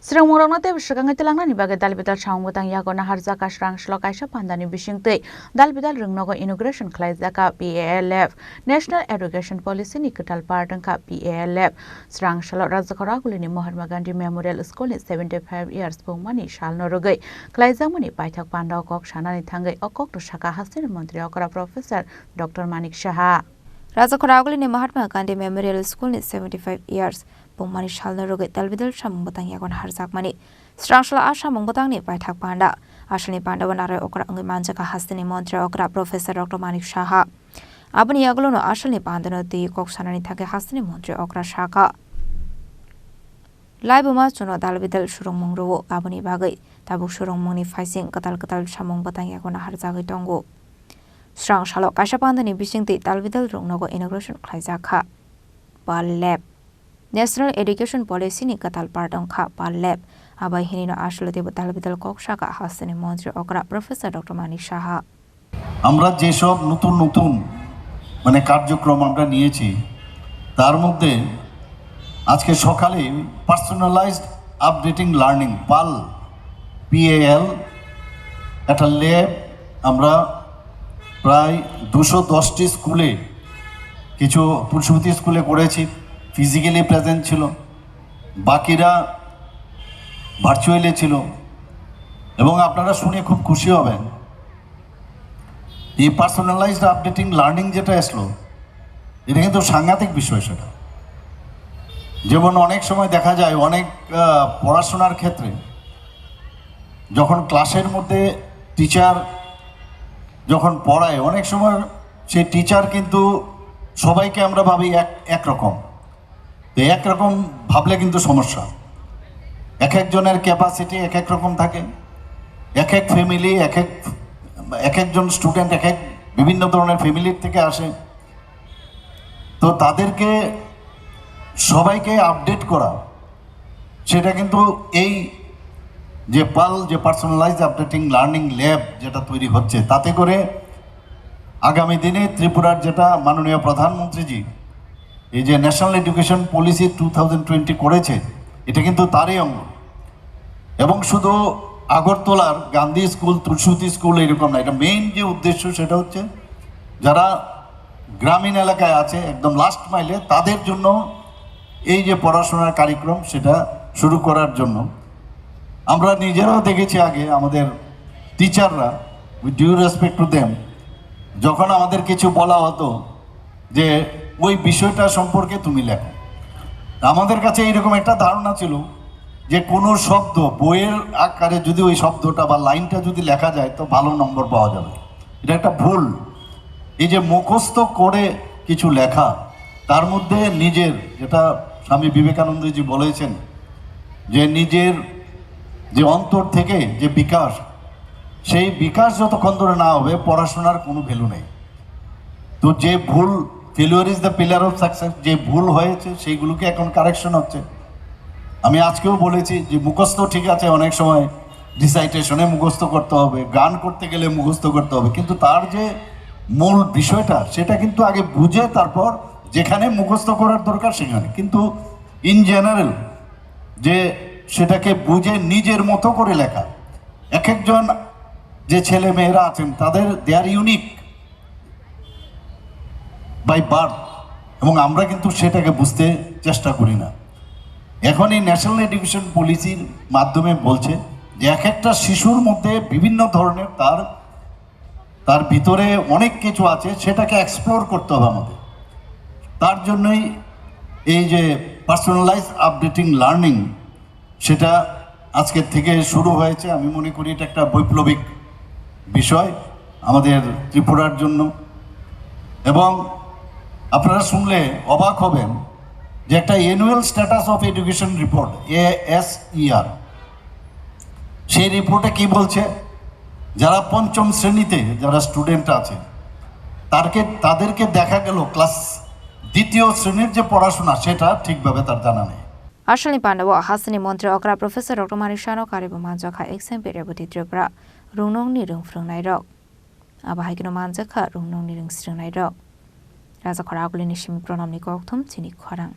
Srang morongno te bisragang itilang ni bagai dalbidal saungmutang yago na harjaka srang slokaisa pandani bisingtei dalbidal rungnogo inauguration khlaijaka PALF National Education Policy ni ketal partangka PALF srang shalo rajakora gulini Mahatma Gandhi Memorial School ni 75 years pungmani shalno rogai khlaijamani paithak panda okok sanani thangai okok to saka hastin mantri okra Professor Dr. Manik Shaha rajakora gulini Mahatma Gandhi Memorial School ni 75 years pungmani shalna rogai dalbidal samungbatang yagon harjakmani strangshla asha mungbatang ni paithak panda ashani pandawan arai okra angi manjaka hastini montre okra Professor Dr. Manik Shaha abani yaglono ashani pandano ti kok sanani thake hastini montre okra shaka laibuma chuno dalbidal surung mungro abani bagai tabuk surung mungni faising katal samungbatang yagon harjagai tongo strangshalo kasha pandani bisingti dalbidal rungnogo inauguration khlaijaka PALF National Education Policy ni katal partong kha PALF abai hinino ashlote dalbidal kokshaka hasene মন্ত্রী okra Professor Dr. Manik Shaha আমরা যে সব নতুন মানে কার্যক্রম আমরা নিয়েছি তার মধ্যে আজকে সকালে পার্সোনালাইজড আপডেটিং লার্নিং PAL একটা ল্যাব আমরা প্রায় 210টি স্কুলে কিছু পুরসুতি স্কুলে করেছি ফিজিক্যালি প্রেজেন্ট ছিল বাকিরা ভার্চুয়ালি ছিল এবং আপনারা শুনে খুব খুশি হবেন এই পার্সোনালাইজড আপডেটিং লার্নিং যেটা আসলো এটা কিন্তু সাংঘাতিক বিষয় সেটা যেমন অনেক সময় দেখা যায় অনেক পড়াশোনার ক্ষেত্রে যখন ক্লাসের মধ্যে টিচার যখন পড়ায় অনেক সময় সেই টিচার কিন্তু সবাইকে আমরা ভাবি একরকম একরকম ভাবলে কিন্তু সমস্যা এক একজনের ক্যাপাসিটি এক এক রকম থাকে এক এক ফ্যামিলি এক একজন স্টুডেন্ট বিভিন্ন ধরনের ফ্যামিলির থেকে আসে তো তাদেরকে সবাইকে আপডেট করা সেটা কিন্তু এই যে PAL যে পার্সোনালাইজড আপডেটিং লার্নিং ল্যাব যেটা তৈরি হচ্ছে তাতে করে আগামী দিনে ত্রিপুরার যেটা মাননীয় প্রধানমন্ত্রীজি এই যে ন্যাশনাল এডুকেশন পলিসি 2020 করেছে এটা কিন্তু তারই অঙ্গ এবং শুধু আগরতলার গান্ধী স্কুল তুলসুতি স্কুল এরকম না এটা মেইন যে উদ্দেশ্য সেটা হচ্ছে যারা গ্রামীণ এলাকায় আছে একদম লাস্ট মাইলে তাদের জন্য এই যে পড়াশোনার কার্যক্রম সেটা শুরু করার জন্য আমরা নিজেরাও দেখেছি আগে আমাদের টিচাররা with due respect to them যখন আমাদের কিছু বলা হতো যে ওই বিষয়টা সম্পর্কে তুমি লেখো আমাদের কাছে এইরকম একটা ধারণা ছিল যে কোনো শব্দ বইয়ের আকারে যদি ওই শব্দটা বা লাইনটা যদি লেখা যায় তো ভালো নম্বর পাওয়া যাবে এটা একটা ভুল এই যে মুখস্থ করে কিছু লেখা তার মধ্যে নিজের যেটা স্বামী বিবেকানন্দজি বলেছেন যে নিজের যে অন্তর থেকে যে বিকাশ সেই বিকাশ যতক্ষণ ধরে না হবে পড়াশোনার কোনো ভ্যালু নেই তো যে ভুল failure is the pillar of success যে ভুল হয়েছে সেইগুলোকে এখন কারেকশন হচ্ছে আমি আজকেও বলেছি যে মুখস্থ ঠিক আছে অনেক সময় রিসাইটেশনে মুখস্থ করতে হবে গান করতে গেলে মুখস্থ করতে হবে কিন্তু তার যে মূল বিষয়টা সেটা কিন্তু আগে বুঝে তারপর যেখানে মুখস্থ করার দরকার সেখানে কিন্তু ইন জেনারেল যে সেটাকে বুঝে নিজের মতো করে লেখা এক একজন যে ছেলে মেয়েরা আছেন তাদের দে আর ইউনিক বাই বার্থ এবং আমরা কিন্তু সেটাকে বুঝতে চেষ্টা করি না এখন এই ন্যাশনাল এডুকেশন পলিসির মাধ্যমে বলছে যে এক একটা শিশুর মধ্যে বিভিন্ন ধরনের তার ভিতরে অনেক কিছু আছে সেটাকে এক্সপ্লোর করতে হবে আমাদের তার জন্যই এই যে পার্সোনালাইজড আপডেটিং লার্নিং সেটা আজকের থেকে শুরু হয়েছে আমি মনে করি এটা একটা বৈপ্লবিক বিষয় আমাদের ত্রিপুরার জন্য এবং আপনারা শুনলে অবাক হবেন যে একটা annual status of education report ASER সেই রিপোর্টে কি বলছে যারা পঞ্চম শ্রেণীতে যারা স্টুডেন্ট আছে তাদেরকে দেখা গেল ক্লাস দ্বিতীয় শ্রেণীর যে পড়াশোনা সেটা ঠিকভাবে তার জানা নেই Ashali Pandawa Hasani Montre Okra Professor Dr. Manik Shaha Karibu Manjaka Exempere Buti Tripura Runong Nirung Frung Nairok Abahikino Manjaka Runong Nirung Strung Nairok Raza Koragulini Shim Pronomni Koktum Tini Korang